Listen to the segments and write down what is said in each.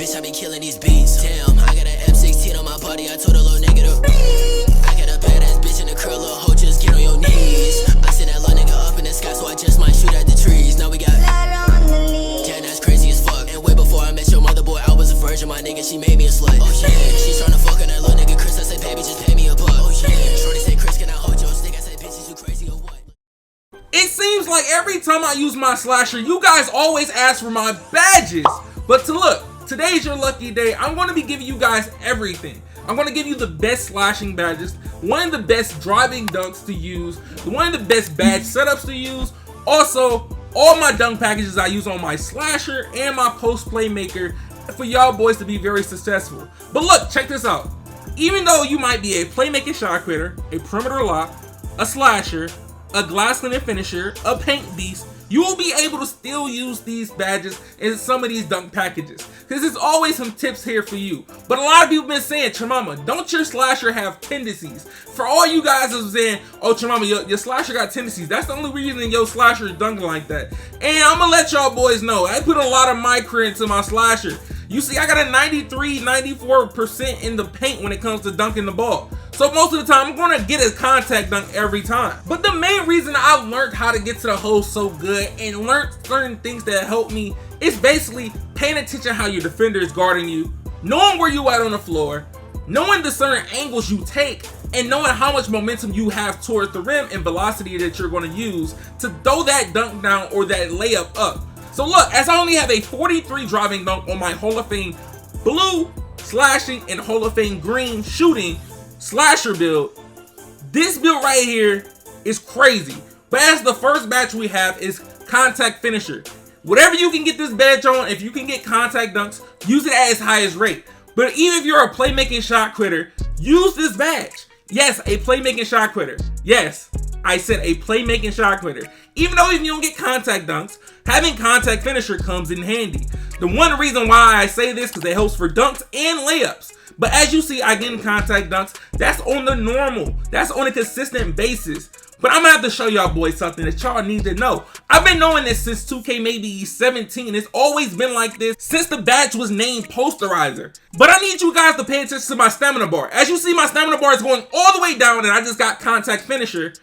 bitch, I be killing these beats. Damn, I got an M16 on my body, I told a little nigga to I got a badass bitch in the curl, little hoe, just get on your knees. I seen that little nigga up in the sky, so I just might shoot at the trees. Now we got yeah, that's crazy as fuck. And way before I met your mother, boy, I was a virgin, my nigga, she made me a slut. Oh yeah, she tryna fuck on that little nigga Chris, I said, baby, just pay me a buck. Oh yeah, shorty say, Chris, can I hold your stick? I said, bitch, is you crazy or what? It seems like every time I use my slasher, you guys always ask for my badges. But look, today's your lucky day. I'm going to be giving you guys everything. I'm going to give you the best slashing badges, one of the best driving dunks to use, one of the best badge setups to use. Also, all my dunk packages I use on my slasher and my post playmaker for y'all boys to be very successful. But look, check this out. Even though you might be a playmaking shot quitter, a perimeter lock, a slasher, a glass linen finisher, a paint beast, you will be able to still use these badges in some of these dunk packages. Because there's always some tips here for you. But a lot of people have been saying, ChaMoma, don't your slasher have tendencies? For all you guys are saying, oh ChaMoma, your slasher got tendencies. That's the only reason your slasher is dunking like that. And I'm going to let y'all boys know, I put a lot of micro into my slasher. You see, I got a 94% in the paint when it comes to dunking the ball. So most of the time, I'm going to get a contact dunk every time. But the main reason I learned how to get to the hole so good and learned certain things that help me is basically paying attention how your defender is guarding you, knowing where you at on the floor, knowing the certain angles you take, and knowing how much momentum you have towards the rim and velocity that you're going to use to throw that dunk down or that layup up. So look, as I only have a 43 driving dunk on my Hall of Fame blue slashing and Hall of Fame green shooting slasher build, this build right here is crazy. But as the first badge we have is contact finisher. Whatever you can get this badge on, if you can get contact dunks, use it at its highest rate. But even if you're a playmaking shot quitter, use this badge. Yes, a playmaking shot quitter. Yes, I said a playmaking shot quitter. Even though if you don't get contact dunks, having contact finisher comes in handy. The one reason why I say this because it helps for dunks and layups. But as you see, I get in contact dunks. That's on the normal. That's on a consistent basis. But I'm gonna have to show y'all boys something that y'all need to know. I've been knowing this since 2K maybe 17. It's always been like this since the badge was named Posterizer. But I need you guys to pay attention to my stamina bar. As you see, my stamina bar is going all the way down and I just got contact finisher.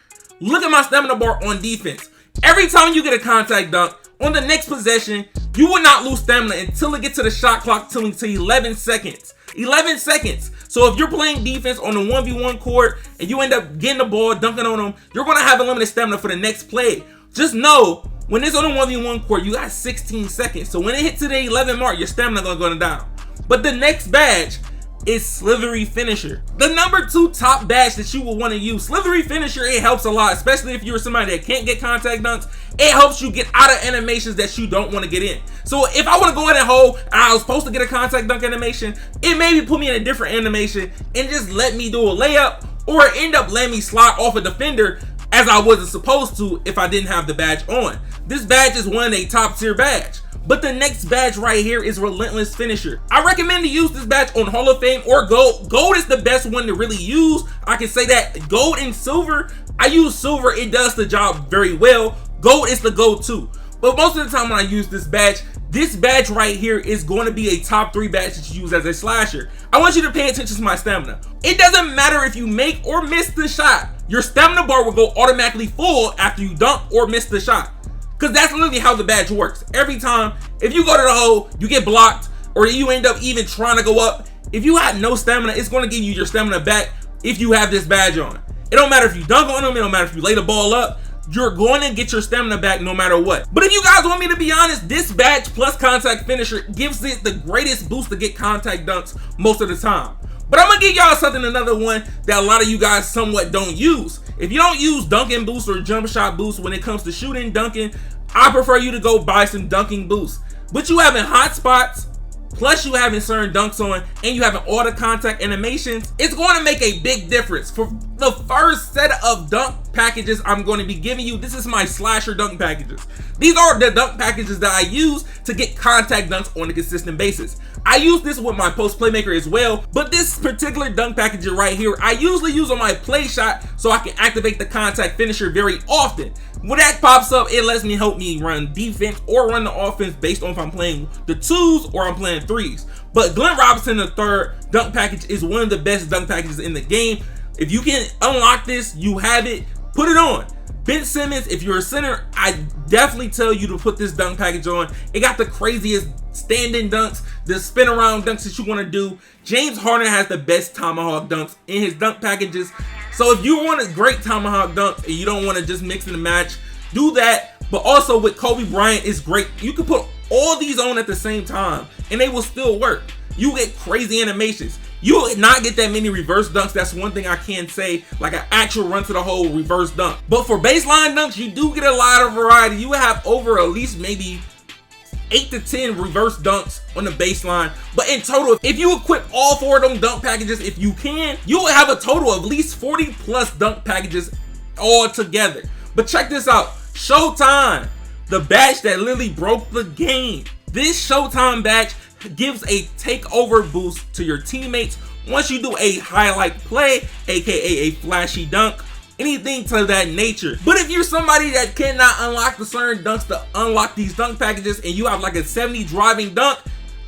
Look at my stamina bar on defense. Every time you get a contact dunk, on the next possession, you will not lose stamina until it gets to the shot clock telling to 11 seconds. 11 seconds. So if you're playing defense on the 1v1 court and you end up getting the ball, dunking on them, you're going to have unlimited stamina for the next play. Just know, when it's on the 1v1 court, you got 16 seconds. So when it hits to the 11 mark, your stamina is going to go down. But the next badge is Slivery Finisher. The number 2 top badge that you will want to use. Slivery Finisher, it helps a lot, especially if you're somebody that can't get contact dunks. It helps you get out of animations that you don't want to get in. So if I want to go in and hold, and I was supposed to get a contact dunk animation, it maybe put me in a different animation and just let me do a layup, or end up letting me slide off a defender as I wasn't supposed to if I didn't have the badge on. This badge is one of a top tier badge. But the next badge right here is Relentless Finisher. I recommend to use this badge on Hall of Fame or Gold. Gold is the best one to really use. I can say that. Gold and Silver, I use Silver, it does the job very well. Gold is the go-to. But most of the time when I use this badge right here is going to be a top 3 badge that you use as a slasher. I want you to pay attention to my stamina. It doesn't matter if you make or miss the shot. Your stamina bar will go automatically full after you dunk or miss the shot. Because that's literally how the badge works. Every time, if you go to the hole, you get blocked, or you end up even trying to go up, if you had no stamina, it's going to give you your stamina back if you have this badge on. It don't matter if you dunk on them, it don't matter if you lay the ball up, you're going to get your stamina back no matter what. But if you guys want me to be honest, this badge plus contact finisher gives it the greatest boost to get contact dunks most of the time. But I'm gonna give y'all something, another one that a lot of you guys somewhat don't use. If you don't use dunking boost or jump shot boost when it comes to shooting, dunking, I prefer you to go buy some dunking boost. But you having hot spots, plus you having certain dunks on, and you having all the contact animations, it's going to make a big difference. For the first set of dunk packages I'm going to be giving you, this is my slasher dunk packages. These are the dunk packages that I use to get contact dunks on a consistent basis. I use this with my post playmaker as well, but this particular dunk package right here, I usually use on my play shot so I can activate the contact finisher very often. When that pops up, it lets me help me run defense or run the offense based on if I'm playing the 2s or I'm playing 3s. But Glenn Robinson III dunk package is one of the best dunk packages in the game. If you can unlock this, you have it, put it on. Ben Simmons, if you're a center, I definitely tell you to put this dunk package on. It got the craziest standing dunks, the spin around dunks that you want to do. James Harden has the best tomahawk dunks in his dunk packages. So if you want a great tomahawk dunk and you don't want to just mix and match, do that. But also with Kobe Bryant, it's great. You can put all these on at the same time and they will still work. You get crazy animations. You will not get that many reverse dunks. That's one thing I can say, like an actual run to the hole reverse dunk. But for baseline dunks, you do get a lot of variety. You have over at least maybe 8 to 10 reverse dunks on the baseline. But in total, if you equip all 4 of them dunk packages, if you can, you will have a total of at least 40 plus dunk packages all together. But check this out, Showtime, the badge that literally broke the game. This Showtime badge gives a takeover boost to your teammates once you do a highlight play, aka a flashy dunk, anything to that nature. But if you're somebody that cannot unlock the certain dunks to unlock these dunk packages and you have like a 70 driving dunk,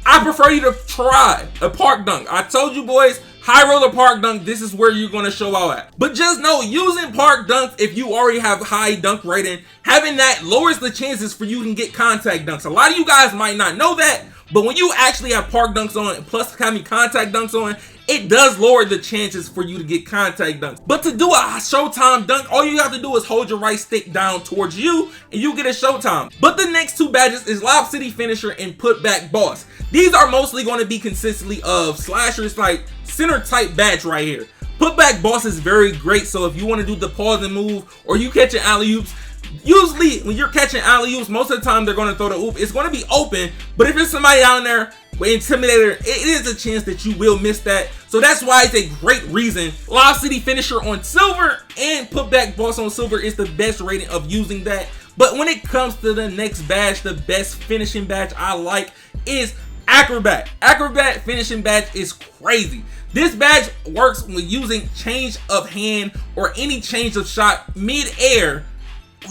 I prefer you to try a park dunk. I told you boys, high roller park dunk, this is where you're going to show out at. But just know, using park dunks, if you already have high dunk rating, having that lowers the chances for you to get contact dunks. A lot of you guys might not know that, but when you actually have park dunks on plus having contact dunks on, it does lower the chances for you to get contact dunks. But to do a Showtime dunk, all you have to do is hold your right stick down towards you and you get a Showtime. But the next 2 badges is Slivery Finisher and Putback Boss. These are mostly going to be consistently of slashers, like center type badge right here. Putback Boss is very great, so if you want to do the pause and move or you catching alley-oops, usually when you're catching alley-oops, most of the time they're going to throw the oop. It's going to be open, but if there's somebody down there with Intimidator, it is a chance that you will miss that. So that's why it's a great reason. Slivery Finisher on silver and Putback Boss on silver is the best rating of using that. But when it comes to the next badge, the best finishing badge I like is Acrobat. Acrobat finishing badge is crazy. This badge works when using change of hand or any change of shot mid-air,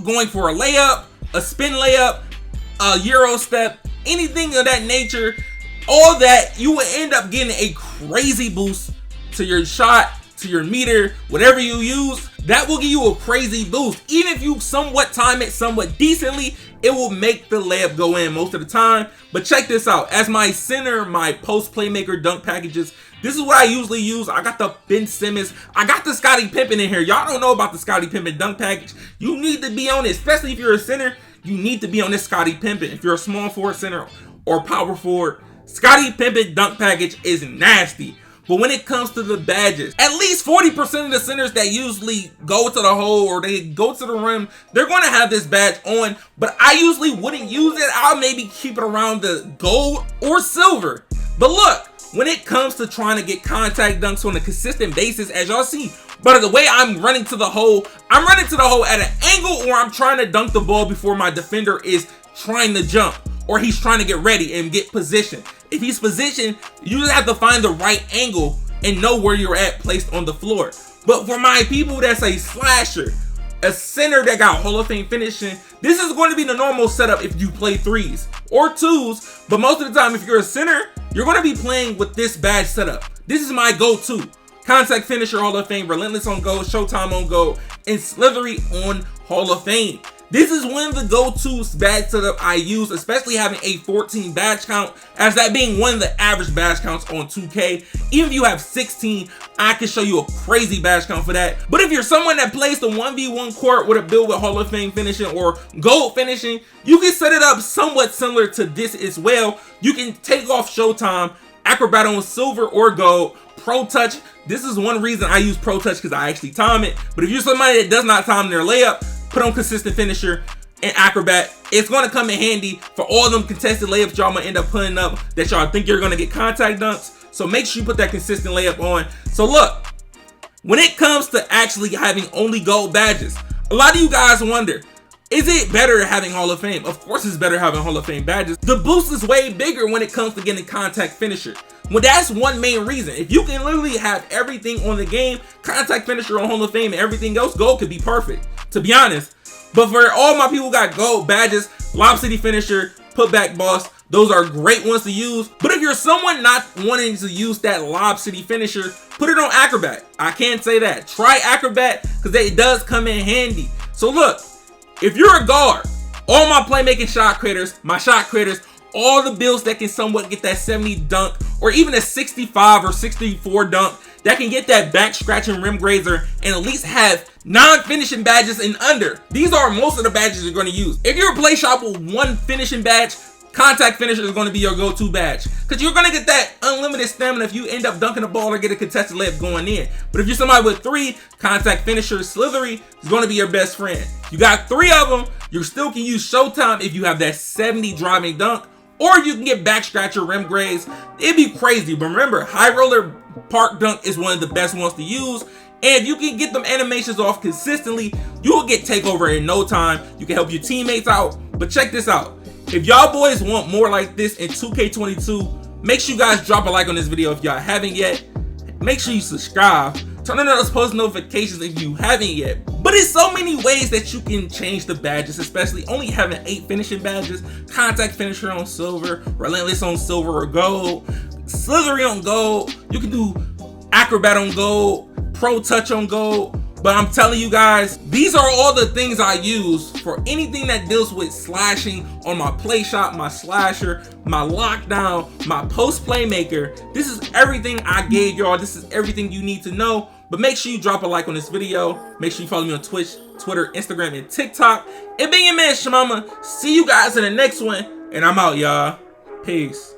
going for a layup, a spin layup, a Euro step, anything of that nature. All that, you will end up getting a crazy boost to your shot, to your meter, whatever you use. That will give you a crazy boost. Even if you somewhat time it somewhat decently, it will make the layup go in most of the time. But check this out. As my center, my post playmaker dunk packages, this is what I usually use. I got the Ben Simmons. I got the Scottie Pippen in here. Y'all don't know about the Scottie Pippen dunk package. You need to be on it, especially if you're a center. You need to be on this Scottie Pippen. If you're a small forward center or power forward, Scottie Pippen dunk package is nasty. But when it comes to the badges, at least 40% of the centers that usually go to the hole or they go to the rim, they're going to have this badge on. But I usually wouldn't use it. I'll maybe keep it around the gold or silver. But look, when it comes to trying to get contact dunks on a consistent basis, as y'all see, but the way I'm running to the hole, I'm running to the hole at an angle or I'm trying to dunk the ball before my defender is trying to jump or he's trying to get ready and get positioned. If he's positioned, you just have to find the right angle and know where you're at placed on the floor. But for my people that's a slasher, a center that got Hall of Fame finishing, this is going to be the normal setup if you play 3s or 2s. But most of the time, if you're a center, you're going to be playing with this badge setup. This is my go-to. Contact Finisher Hall of Fame, Relentless on gold, Showtime on gold, and Slivery on Hall of Fame. This is one of the go-to badge setup I use, especially having a 14 badge count, as that being one of the average badge counts on 2K. Even if you have 16, I can show you a crazy badge count for that. But if you're someone that plays the 1v1 court with a build with Hall of Fame finishing or gold finishing, you can set it up somewhat similar to this as well. You can take off Showtime, Acrobat on silver or gold, Pro Touch. This is one reason I use Pro Touch, because I actually time it. But if you're somebody that does not time their layup, put on Consistent Finisher and Acrobat. It's going to come in handy for all them contested layups y'all might end up putting up that y'all think you're going to get contact dunks. So make sure you put that consistent layup on. So look, when it comes to actually having only gold badges, a lot of you guys wonder, is it better having Hall of Fame? Of course it's better having Hall of Fame badges. The boost is way bigger when it comes to getting Contact Finisher. Well, that's one main reason. If you can literally have everything on the game, Contact Finisher on Hall of Fame and everything else, gold could be perfect, to be honest. But for all my people who got gold badges, Lob City Finisher, Putback Boss, those are great ones to use. But if you're someone not wanting to use that Lob City Finisher, put it on Acrobat. I can't say that. Try Acrobat because it does come in handy. So look, if you're a guard, all my playmaking shot creators, my shot creators, all the builds that can somewhat get that 70 dunk or even a 65 or 64 dunk that can get that back scratching rim grazer and at least have non-finishing badges and under. These are most of the badges you're going to use. If you're a PlayShop with one finishing badge, Contact Finisher is going to be your go-to badge because you're going to get that unlimited stamina if you end up dunking the ball or get a contested layup going in. But if you're somebody with 3, Contact Finisher Slivery is going to be your best friend. You got 3 of them, you still can use Showtime if you have that 70 driving dunk, or you can get back scratcher rim graze. It'd be crazy, but remember, High Roller Park Dunk is one of the best ones to use. And if you can get them animations off consistently, you will get takeover in no time. You can help your teammates out. But check this out. If y'all boys want more like this in 2K22, make sure you guys drop a like on this video if y'all haven't yet. Make sure you subscribe. Turn on those post notifications if you haven't yet. But there's so many ways that you can change the badges, especially only having 8 finishing badges. Contact Finisher on silver, Relentless on silver or gold, Slithery on gold. You can do Acrobat on gold, Pro Touch on gold. But I'm telling you guys, these are all the things I use for anything that deals with slashing on my PlayShop, my slasher, my lockdown, my post Playmaker. This is everything I gave y'all. This is everything you need to know. But make sure you drop a like on this video. Make sure you follow me on Twitch, Twitter, Instagram, and TikTok. It been your man, ChaMoma. See you guys in the next one. And I'm out, y'all. Peace.